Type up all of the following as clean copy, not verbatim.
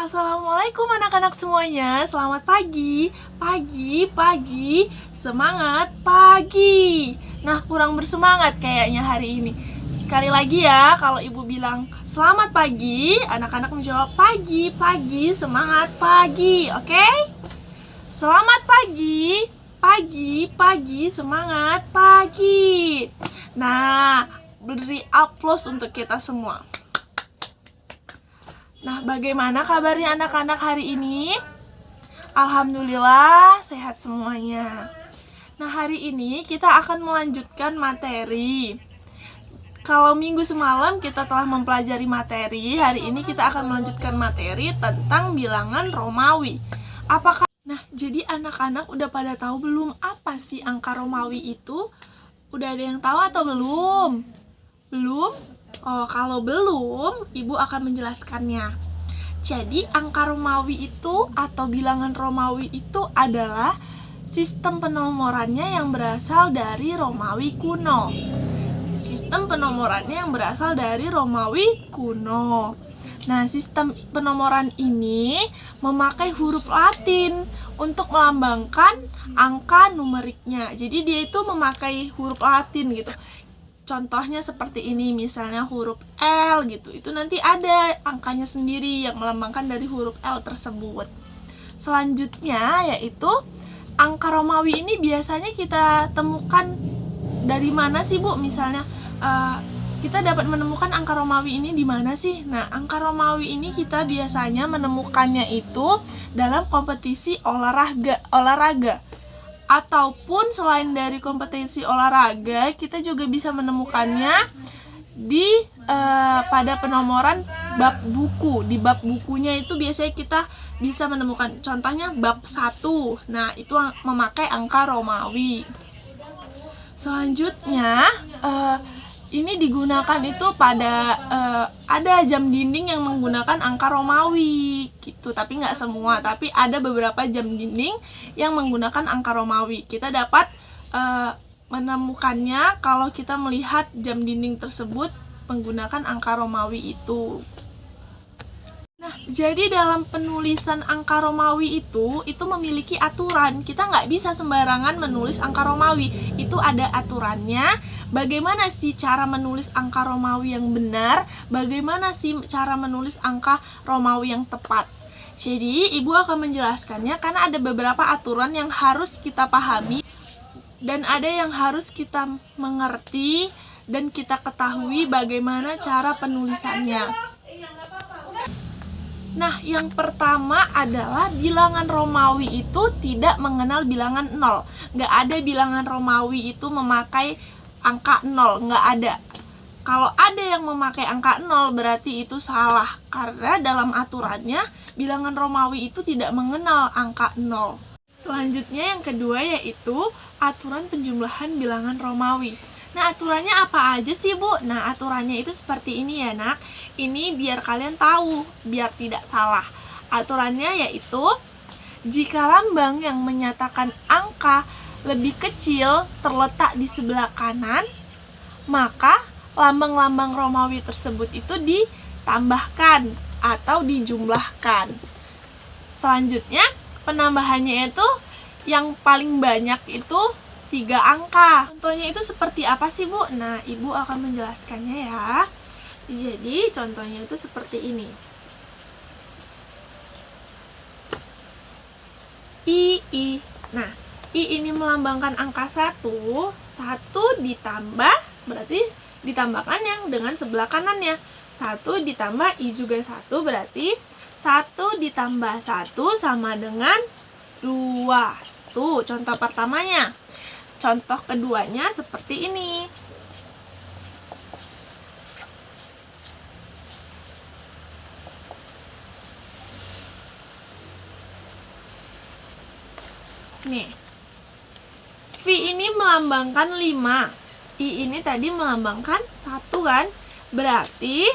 Assalamualaikum anak-anak semuanya. Selamat pagi. Pagi, semangat pagi. Nah, kurang bersemangat kayaknya hari ini. Sekali lagi ya, kalau ibu bilang selamat pagi, anak-anak menjawab pagi, semangat pagi. Oke? Selamat pagi, semangat pagi. Nah, beri aplaus untuk kita semua. Nah, bagaimana kabarnya anak-anak hari ini? Alhamdulillah, sehat semuanya. Nah, hari ini kita akan melanjutkan materi. Kalau minggu semalam kita telah mempelajari materi, hari ini kita akan melanjutkan materi tentang bilangan Romawi. Apakah? Nah, jadi anak-anak udah pada tahu belum apa sih angka Romawi itu? Udah ada yang tahu atau belum? Belum? Oh, kalau belum, ibu akan menjelaskannya. Jadi, angka Romawi itu atau bilangan Romawi itu adalah sistem penomorannya yang berasal dari Romawi kuno. Sistem penomorannya yang berasal dari Romawi kuno. Nah, sistem penomoran ini memakai huruf Latin untuk melambangkan angka numeriknya. Jadi, dia itu memakai huruf Latin gitu. Contohnya seperti ini, misalnya huruf L gitu. Itu nanti ada angkanya sendiri yang melambangkan dari huruf L tersebut. Selanjutnya yaitu angka Romawi ini biasanya kita temukan dari mana sih, Bu? Misalnya kita dapat menemukan angka Romawi ini di mana sih? Nah, angka Romawi ini kita biasanya menemukannya itu dalam kompetisi olahraga. Ataupun selain dari kompetisi olahraga, kita juga bisa menemukannya di pada penomoran bab buku. Di bab bukunya itu biasanya kita bisa menemukan, contohnya bab 1. Nah, itu memakai angka Romawi. Selanjutnya, ini digunakan itu pada ada jam dinding yang menggunakan angka Romawi gitu, tapi nggak semua, tapi ada beberapa jam dinding yang menggunakan angka Romawi. Kita dapat menemukannya kalau kita melihat jam dinding tersebut menggunakan angka Romawi itu. Nah, jadi dalam penulisan angka Romawi itu memiliki aturan. Kita nggak bisa sembarangan menulis angka Romawi. Itu ada aturannya. Bagaimana sih cara menulis angka Romawi yang benar? Bagaimana sih cara menulis angka Romawi yang tepat? Jadi, ibu akan menjelaskannya karena ada beberapa aturan yang harus kita pahami dan ada yang harus kita mengerti dan kita ketahui bagaimana cara penulisannya. Nah, yang pertama adalah bilangan Romawi itu tidak mengenal bilangan 0. Nggak ada bilangan Romawi itu memakai angka 0, nggak ada. Kalau ada yang memakai angka 0 berarti itu salah, karena dalam aturannya bilangan Romawi itu tidak mengenal angka 0. Selanjutnya yang kedua yaitu aturan penjumlahan bilangan Romawi. Nah, aturannya apa aja sih, Bu? Nah, aturannya itu seperti ini ya, Nak. Ini biar kalian tahu, biar tidak salah. Aturannya yaitu, jika lambang yang menyatakan angka lebih kecil terletak di sebelah kanan, maka lambang-lambang Romawi tersebut itu ditambahkan atau dijumlahkan. Selanjutnya, penambahannya itu yang paling banyak itu 3 angka. Contohnya itu seperti apa sih, Bu? Nah, Ibu akan menjelaskannya ya. Jadi, contohnya itu seperti ini. I. Nah, I ini melambangkan angka 1. 1 ditambah, berarti ditambahkan yang dengan sebelah kanannya. 1 ditambah I juga 1, berarti 1 ditambah 1 sama dengan 2. Tuh, contoh pertamanya. Contoh keduanya seperti ini. Nih. V ini melambangkan 5. I ini tadi melambangkan 1 kan? Berarti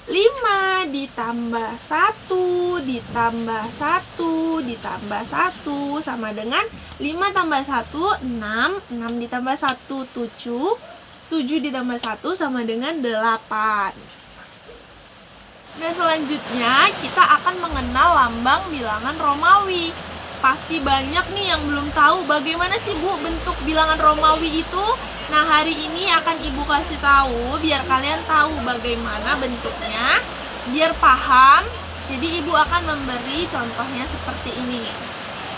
5 ditambah 1 ditambah 1 ditambah 1 sama dengan 5 tambah 1, 6. 6 ditambah 1, 7. 7 ditambah 1 sama dengan 8. Nah, selanjutnya kita akan mengenal lambang bilangan Romawi. Pasti banyak nih yang belum tahu bagaimana sih Bu bentuk bilangan Romawi itu. Nah, hari ini akan Ibu kasih tahu biar kalian tahu bagaimana bentuknya, biar paham. Jadi Ibu akan memberi contohnya seperti ini.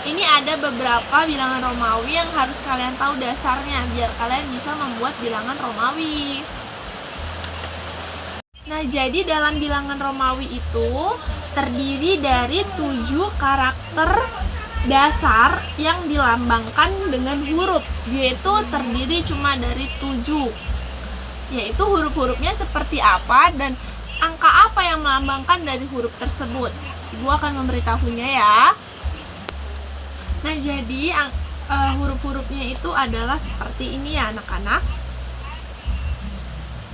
Ini ada beberapa bilangan Romawi yang harus kalian tahu dasarnya biar kalian bisa membuat bilangan Romawi. Nah, jadi dalam bilangan Romawi itu terdiri dari 7 karakter dasar yang dilambangkan dengan huruf, yaitu terdiri cuma dari 7, yaitu huruf-hurufnya seperti apa dan angka apa yang melambangkan dari huruf tersebut. Ibu akan memberitahunya ya. Nah, jadi huruf-hurufnya itu adalah seperti ini ya anak-anak.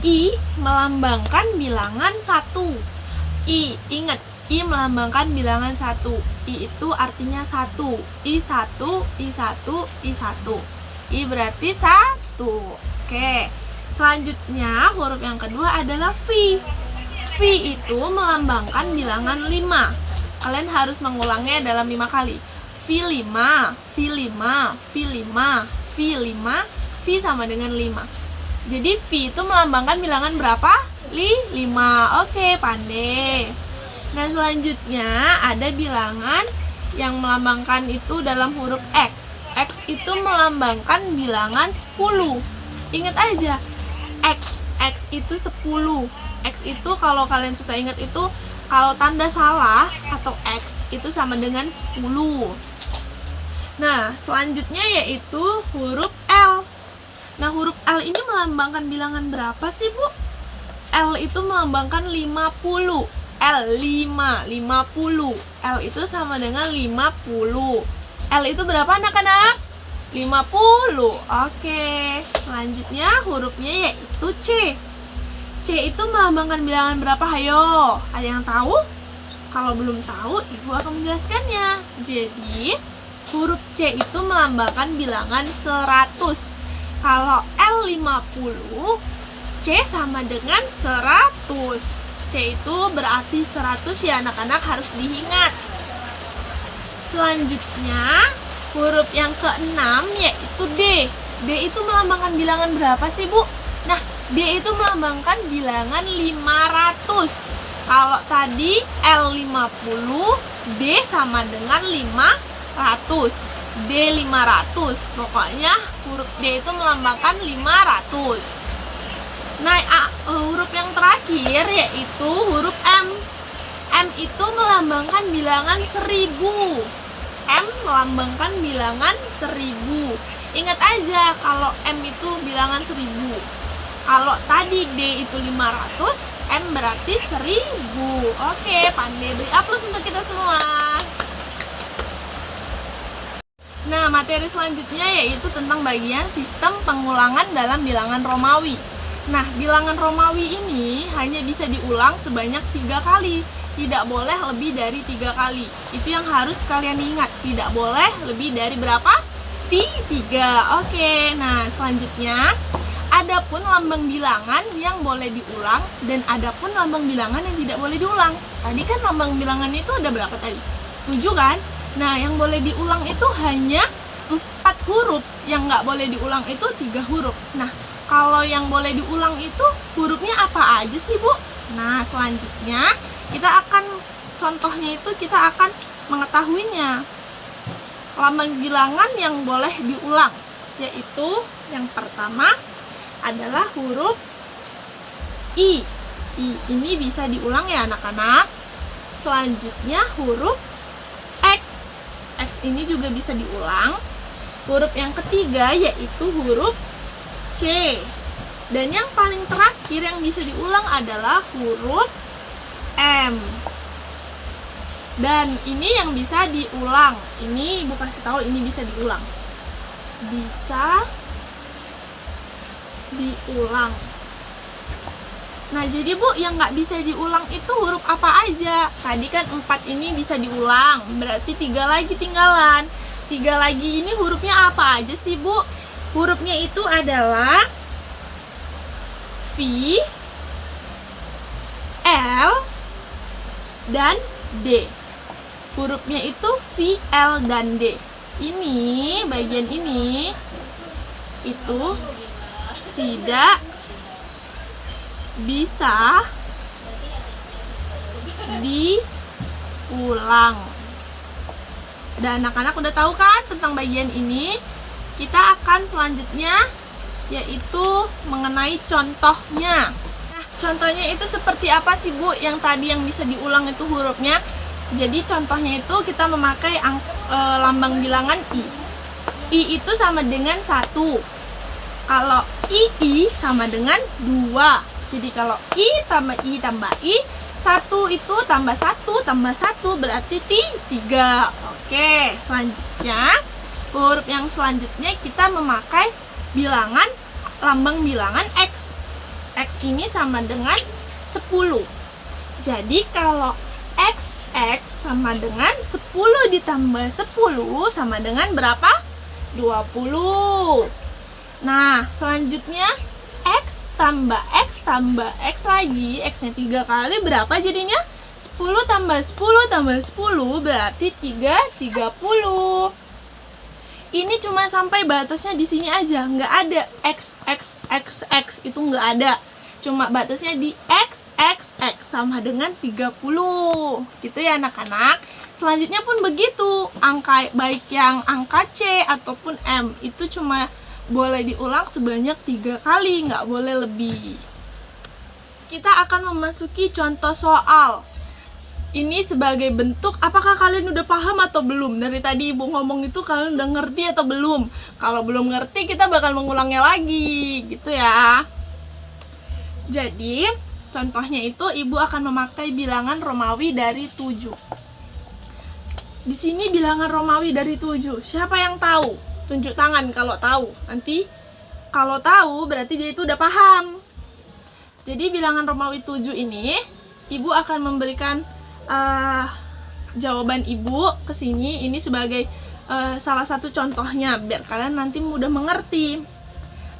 I melambangkan bilangan 1. I, ingat, I melambangkan bilangan 1. I itu artinya 1. I1, I1, I1. I berarti 1. Oke. Selanjutnya huruf yang kedua adalah V. V itu melambangkan bilangan 5. Kalian harus mengulangnya dalam 5 kali. V5, V5, V5, V5, V sama dengan 5. Jadi V itu melambangkan bilangan berapa? 5. Oke, pandai. Nah, selanjutnya ada bilangan yang melambangkan itu dalam huruf X. X itu melambangkan bilangan 10. Ingat aja, X itu 10. X itu kalau kalian susah ingat itu kalau tanda salah atau X itu sama dengan 10. Nah, selanjutnya yaitu huruf L. Nah, huruf L ini melambangkan bilangan berapa sih, Bu? L itu melambangkan 50. L5, 50. L itu sama dengan 50. L itu berapa anak-anak? 50. Oke. Selanjutnya hurufnya yaitu C. C itu melambangkan bilangan berapa? Hayo, ada yang tahu? Kalau belum tahu, Ibu akan menjelaskannya. Jadi, huruf C itu melambangkan bilangan 100. Kalau L50, C sama dengan 100. C itu berarti 100 ya anak-anak, harus diingat. Selanjutnya, huruf yang ke-6 yaitu D. D itu melambangkan bilangan berapa sih, Bu? Nah, D itu melambangkan bilangan 500. Kalau tadi L50, D sama dengan 500. D500. Pokoknya huruf D itu melambangkan 500. Nah, huruf yang terakhir yaitu huruf M. M itu melambangkan bilangan 1000. M melambangkan bilangan 1000. Ingat aja kalau M itu bilangan 1000. Kalau tadi D itu 500, M berarti 1000. Oke, pandai. Beri aplaus untuk kita semua. Nah, materi selanjutnya yaitu tentang bagian sistem pengulangan dalam bilangan Romawi. Nah, bilangan Romawi ini hanya bisa diulang sebanyak 3 kali. Tidak boleh lebih dari 3 kali. Itu yang harus kalian ingat. Tidak boleh lebih dari berapa? 3. Oke, nah selanjutnya adapun lambang bilangan yang boleh diulang dan adapun lambang bilangan yang tidak boleh diulang. Tadi kan lambang bilangan itu ada berapa tadi? 7 kan? Nah, yang boleh diulang itu hanya 4 huruf. Yang nggak boleh diulang itu 3 huruf. Nah, kalau yang boleh diulang itu hurufnya apa aja sih, Bu? Nah, selanjutnya contohnya itu kita akan mengetahuinya. Lambang bilangan yang boleh diulang, yaitu yang pertama adalah huruf I. I ini bisa diulang ya anak-anak. Selanjutnya huruf X. X ini juga bisa diulang. Huruf yang ketiga yaitu huruf C. Dan yang paling terakhir yang bisa diulang adalah huruf M. Dan ini yang bisa diulang. Ini Ibu kasih tahu ini bisa diulang. Bisa diulang. Nah, jadi Bu, yang nggak bisa diulang itu huruf apa aja? Tadi kan 4 ini bisa diulang, berarti 3 lagi tinggalan. 3 lagi ini hurufnya apa aja sih, Bu? Hurufnya itu adalah V, L, dan D. Hurufnya itu V, L, dan D. Ini, bagian ini itu tidak bisa diulang. Dan anak-anak udah tahu kan tentang bagian ini? Kita akan selanjutnya yaitu mengenai contohnya. Nah, contohnya itu seperti apa sih Bu? Yang tadi yang bisa diulang itu hurufnya. Jadi contohnya itu kita memakai lambang bilangan I. I itu sama dengan 1. Kalau I sama dengan 2. Jadi kalau I tambah I, 1 itu tambah 1 tambah 1 berarti 3. Oke, selanjutnya huruf yang selanjutnya kita memakai lambang bilangan X. X ini sama dengan 10. Jadi kalau X sama dengan 10 ditambah 10 sama dengan berapa? 20. Nah, selanjutnya X tambah X lagi, X-nya 3 kali berapa jadinya? 10 tambah 10 tambah 10 berarti 30. Ini cuma sampai batasnya di sini aja, nggak ada X itu nggak ada. Cuma batasnya di X sama dengan 30. Gitu ya anak-anak. Selanjutnya pun begitu, baik yang angka C ataupun M itu cuma boleh diulang sebanyak 3 kali, nggak boleh lebih. Kita akan memasuki contoh soal. Ini sebagai bentuk, apakah kalian udah paham atau belum? Dari tadi Ibu ngomong itu kalian udah ngerti atau belum? Kalau belum ngerti kita bakal mengulangnya lagi, gitu ya. Jadi, contohnya itu Ibu akan memakai bilangan Romawi dari 7. Di sini bilangan Romawi dari 7. Siapa yang tahu? Tunjuk tangan kalau tahu. Nanti kalau tahu berarti dia itu udah paham. Jadi bilangan Romawi 7 ini Ibu akan memberikan jawaban Ibu ke sini. Ini sebagai salah satu contohnya biar kalian nanti mudah mengerti.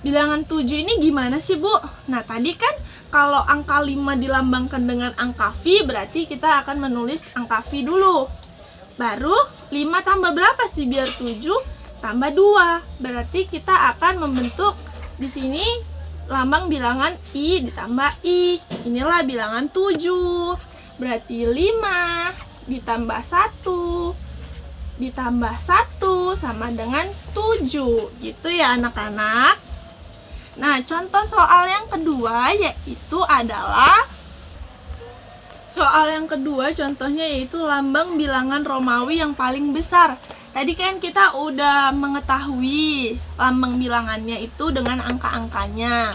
Bilangan 7 ini gimana sih Bu? Nah tadi kan kalau angka 5 dilambangkan dengan angka V, berarti kita akan menulis angka V dulu. Baru 5 tambah berapa sih biar 7? Tambah 2. Berarti kita akan membentuk di sini lambang bilangan I ditambah I. Inilah bilangan 7. Berarti 5 ditambah 1 ditambah 1 sama dengan 7. Gitu ya anak-anak. Nah, contoh soal yang kedua yaitu adalah soal yang kedua, contohnya yaitu lambang bilangan Romawi yang paling besar. Tadi kan kita udah mengetahui lambang bilangannya itu dengan angka-angkanya.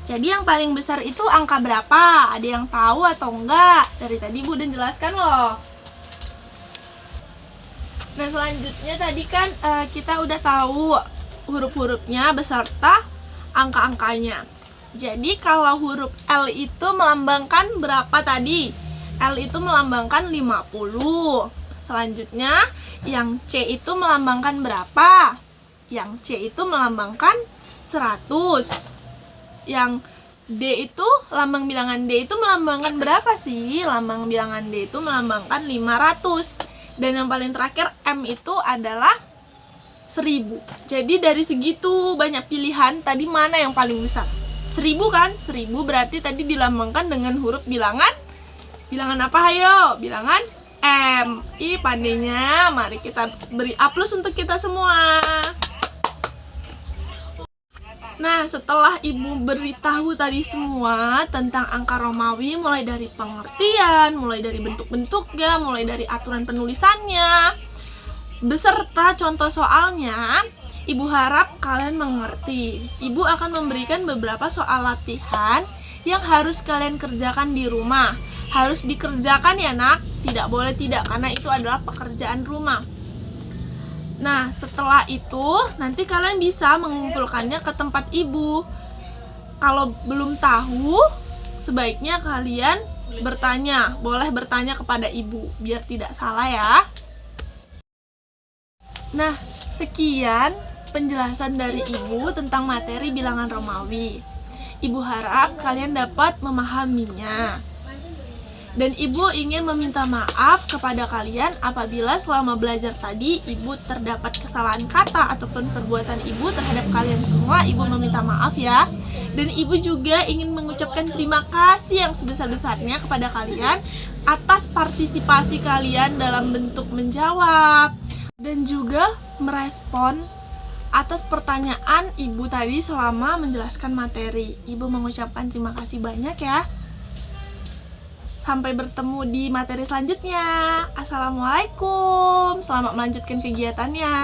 Jadi yang paling besar itu angka berapa? Ada yang tahu atau enggak? Dari tadi Bu udah jelaskan loh. Nah, selanjutnya tadi kan kita udah tahu huruf-hurufnya beserta angka-angkanya. Jadi kalau huruf L itu melambangkan berapa tadi? L itu melambangkan 50. Selanjutnya yang C itu melambangkan berapa? Yang C itu melambangkan 100. Yang D itu, lambang bilangan D itu melambangkan berapa sih? Lambang bilangan D itu melambangkan 500. Dan yang paling terakhir M itu adalah 1000. Jadi dari segitu banyak pilihan, tadi mana yang paling besar? 1000 kan? 1000 berarti tadi dilambangkan dengan huruf bilangan. Bilangan apa ayo? Bilangan M. Ih, pandainya. Mari kita beri aplaus untuk kita semua. Nah, setelah Ibu beritahu tadi semua tentang angka Romawi, mulai dari pengertian, mulai dari bentuk-bentuknya, mulai dari aturan penulisannya, beserta contoh soalnya, Ibu harap kalian mengerti. Ibu akan memberikan beberapa soal latihan yang harus kalian kerjakan di rumah. Harus dikerjakan ya nak, tidak boleh tidak, karena itu adalah pekerjaan rumah. Nah, setelah itu nanti kalian bisa mengumpulkannya ke tempat Ibu. Kalau belum tahu, sebaiknya kalian bertanya, boleh bertanya kepada Ibu, biar tidak salah ya. Nah, sekian penjelasan dari Ibu tentang materi bilangan Romawi. Ibu harap kalian dapat memahaminya. Dan Ibu ingin meminta maaf kepada kalian apabila selama belajar tadi Ibu terdapat kesalahan kata ataupun perbuatan Ibu terhadap kalian semua. Ibu meminta maaf ya. Dan Ibu juga ingin mengucapkan terima kasih yang sebesar-besarnya kepada kalian atas partisipasi kalian dalam bentuk menjawab dan juga merespon atas pertanyaan Ibu tadi selama menjelaskan materi. Ibu mengucapkan terima kasih banyak ya. Sampai bertemu di materi selanjutnya. Assalamualaikum. Selamat melanjutkan kegiatannya.